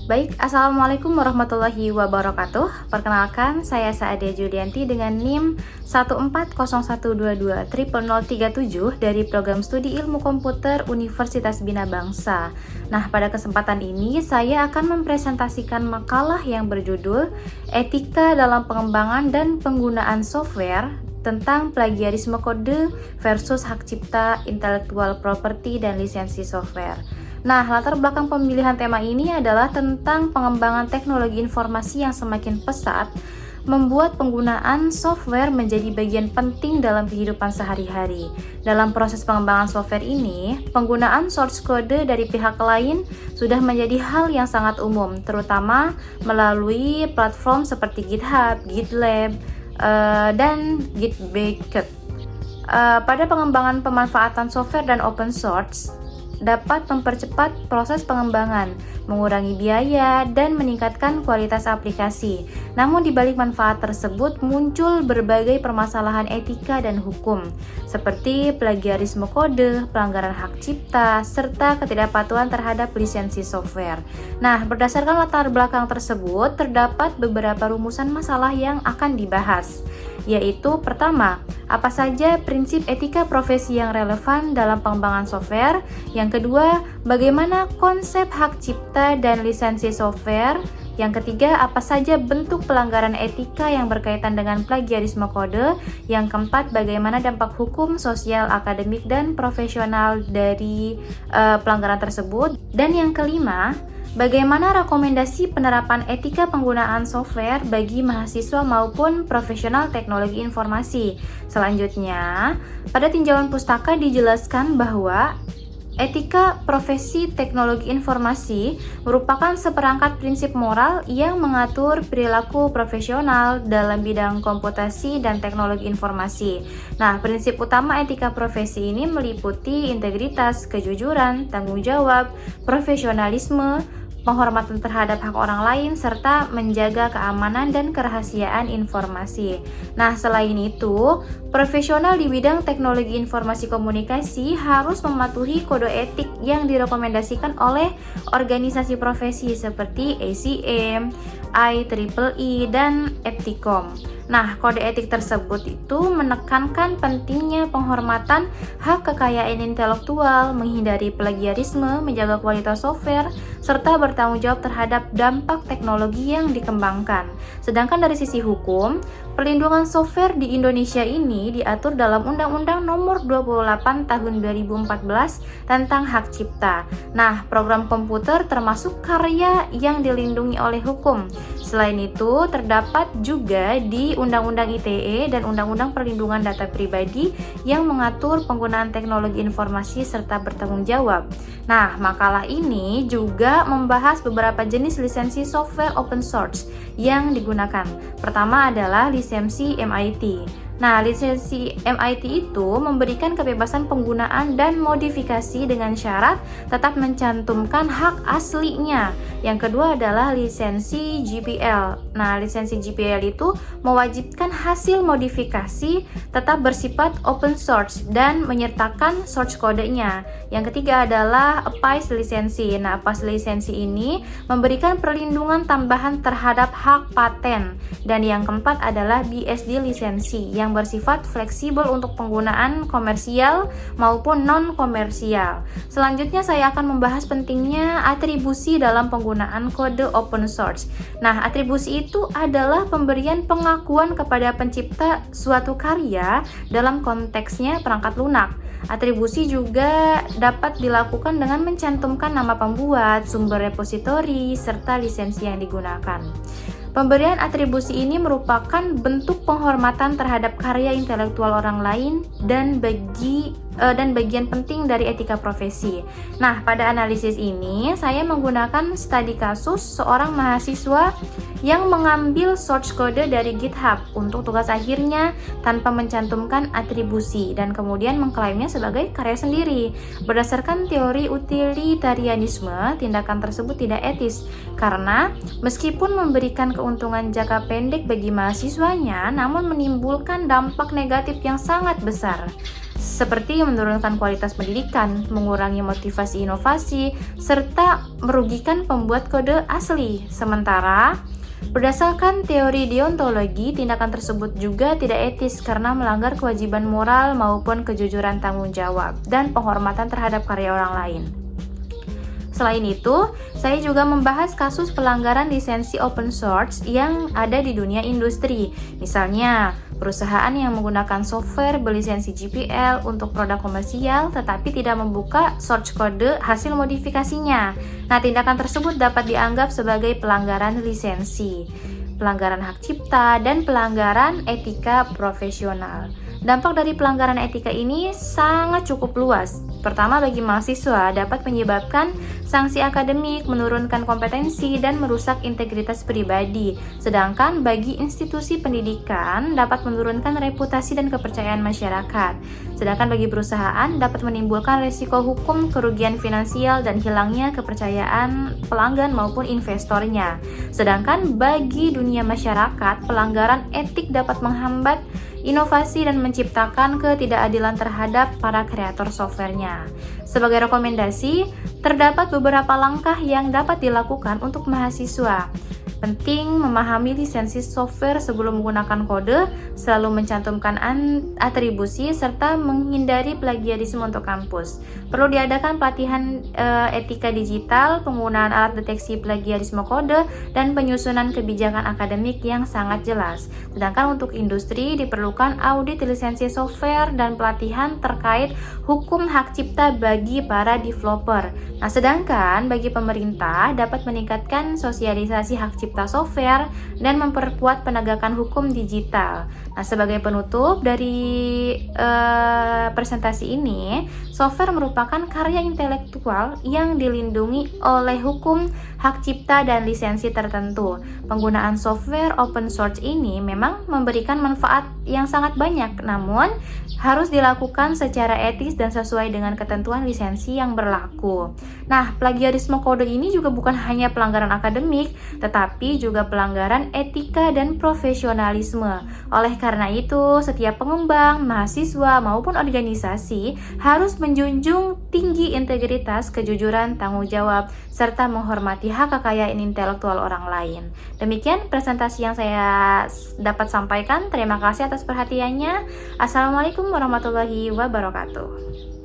Baik, Assalamualaikum warahmatullahi wabarakatuh. Perkenalkan, saya Saadia Julianti dengan NIM 14012200037 dari Program Studi Ilmu Komputer Universitas Bina Bangsa. Nah, pada kesempatan ini saya akan mempresentasikan makalah yang berjudul Etika dalam Pengembangan dan Penggunaan Software tentang plagiarisme kode versus hak cipta, intellectual property, dan lisensi software. Nah, latar belakang pemilihan tema ini adalah tentang pengembangan teknologi informasi yang semakin pesat, membuat penggunaan software menjadi bagian penting dalam kehidupan sehari-hari. Dalam proses pengembangan software ini, penggunaan source code dari pihak lain sudah menjadi hal yang sangat umum, terutama melalui platform seperti GitHub, GitLab, dan Gitbucket. Pada pengembangan pemanfaatan software dan open source, dapat mempercepat proses pengembangan, mengurangi biaya, dan meningkatkan kualitas aplikasi. Namun di balik manfaat tersebut muncul berbagai permasalahan etika dan hukum, seperti plagiarisme kode, pelanggaran hak cipta, serta ketidakpatuhan terhadap lisensi software. Nah, berdasarkan latar belakang tersebut, terdapat beberapa rumusan masalah yang akan dibahas, yaitu pertama, apa saja prinsip etika profesi yang relevan dalam pengembangan software. Yang kedua, bagaimana konsep hak cipta dan lisensi software. Yang ketiga, apa saja bentuk pelanggaran etika yang berkaitan dengan plagiarisme kode. Yang keempat, bagaimana dampak hukum, sosial, akademik, dan profesional dari pelanggaran tersebut. Dan yang kelima, bagaimana rekomendasi penerapan etika penggunaan software bagi mahasiswa maupun profesional teknologi informasi. Selanjutnya, pada tinjauan pustaka dijelaskan bahwa etika profesi teknologi informasi merupakan seperangkat prinsip moral yang mengatur perilaku profesional dalam bidang komputasi dan teknologi informasi. Nah, prinsip utama etika profesi ini meliputi integritas, kejujuran, tanggung jawab, profesionalisme, penghormatan terhadap hak orang lain, serta menjaga keamanan dan kerahasiaan informasi. Nah, selain itu, profesional di bidang teknologi informasi komunikasi harus mematuhi kode etik yang direkomendasikan oleh organisasi profesi seperti ACM, IEEE, dan Epticom. Nah, kode etik tersebut itu menekankan pentingnya penghormatan hak kekayaan intelektual, menghindari plagiarisme, menjaga kualitas software, serta bertanggung jawab terhadap dampak teknologi yang dikembangkan. Sedangkan dari sisi hukum, perlindungan software di Indonesia ini diatur dalam Undang-Undang Nomor 28 Tahun 2014 tentang hak cipta. Nah, program komputer termasuk karya yang dilindungi oleh hukum. Selain itu, terdapat juga di Undang-Undang ITE dan Undang-Undang Perlindungan Data Pribadi yang mengatur penggunaan teknologi informasi serta bertanggung jawab. Nah, makalah ini juga membahas beberapa jenis lisensi software open source yang digunakan. Pertama adalah lisensi MIT. Nah, lisensi MIT itu memberikan kebebasan penggunaan dan modifikasi dengan syarat tetap mencantumkan hak aslinya. Yang kedua adalah lisensi GPL. Nah, lisensi GPL itu mewajibkan hasil modifikasi tetap bersifat open source dan menyertakan source kodenya. Yang ketiga adalah APICE lisensi. Nah, APICE lisensi ini memberikan perlindungan tambahan terhadap hak paten. Dan yang keempat adalah BSD lisensi yang bersifat fleksibel untuk penggunaan komersial maupun non-komersial. Selanjutnya saya akan membahas pentingnya atribusi dalam penggunaan kode open source. Nah, atribusi itu adalah pemberian pengakuan kepada pencipta suatu karya dalam konteksnya perangkat lunak. Atribusi juga dapat dilakukan dengan mencantumkan nama pembuat, sumber repositori, serta lisensi yang digunakan. Pemberian atribusi ini merupakan bentuk penghormatan terhadap karya intelektual orang lain dan bagian penting dari etika profesi. Nah, pada analisis ini saya menggunakan studi kasus seorang mahasiswa yang mengambil source code dari GitHub untuk tugas akhirnya tanpa mencantumkan atribusi dan kemudian mengklaimnya sebagai karya sendiri. Berdasarkan teori utilitarianisme, tindakan tersebut tidak etis karena meskipun memberikan keuntungan jangka pendek bagi mahasiswanya, namun menimbulkan dampak negatif yang sangat besar. seperti menurunkan kualitas pendidikan, mengurangi motivasi inovasi, serta merugikan pembuat kode asli. Sementara, berdasarkan teori deontologi, tindakan tersebut juga tidak etis karena melanggar kewajiban moral maupun kejujuran tanggung jawab dan penghormatan terhadap karya orang lain. Selain itu, saya juga membahas kasus pelanggaran lisensi open source yang ada di dunia industri. Misalnya, perusahaan yang menggunakan software berlisensi GPL untuk produk komersial tetapi tidak membuka source kode hasil modifikasinya. Nah, tindakan tersebut dapat dianggap sebagai pelanggaran lisensi, pelanggaran hak cipta, dan pelanggaran etika profesional. Dampak dari pelanggaran etika ini sangat cukup luas. Pertama, bagi mahasiswa dapat menyebabkan sanksi akademik, menurunkan kompetensi, dan merusak integritas pribadi. Sedangkan bagi institusi pendidikan dapat menurunkan reputasi dan kepercayaan masyarakat. Sedangkan bagi perusahaan dapat menimbulkan risiko hukum, kerugian finansial, dan hilangnya kepercayaan pelanggan maupun investornya. Sedangkan bagi dunia masyarakat, pelanggaran etik dapat menghambat inovasi dan menciptakan ketidakadilan terhadap para kreator softwarenya. Sebagai rekomendasi, terdapat beberapa langkah yang dapat dilakukan untuk mahasiswa. Penting memahami lisensi software sebelum menggunakan kode, selalu mencantumkan atribusi, serta menghindari plagiarisme untuk kampus. Perlu diadakan pelatihan etika digital, penggunaan alat deteksi plagiarisme kode, dan penyusunan kebijakan akademik yang sangat jelas. Sedangkan untuk industri diperlukan audit lisensi software dan pelatihan terkait hukum hak cipta bagi para developer. Nah, sedangkan bagi pemerintah dapat meningkatkan sosialisasi hak cipta software dan memperkuat penegakan hukum digital. Nah, sebagai penutup dari presentasi ini, software merupakan karya intelektual yang dilindungi oleh hukum hak cipta dan lisensi tertentu. Penggunaan software open source ini memang memberikan manfaat yang sangat banyak, namun harus dilakukan secara etis dan sesuai dengan ketentuan lisensi yang berlaku. Nah, plagiarisme kode ini juga bukan hanya pelanggaran akademik, tetapi juga pelanggaran etika dan profesionalisme. Oleh karena itu, setiap pengembang, mahasiswa, maupun organisasi harus menjunjung tinggi integritas, kejujuran, tanggung jawab, serta menghormati hak kekayaan intelektual orang lain. Demikian presentasi yang saya dapat sampaikan. Terima kasih atas perhatiannya. Assalamualaikum warahmatullahi wabarakatuh.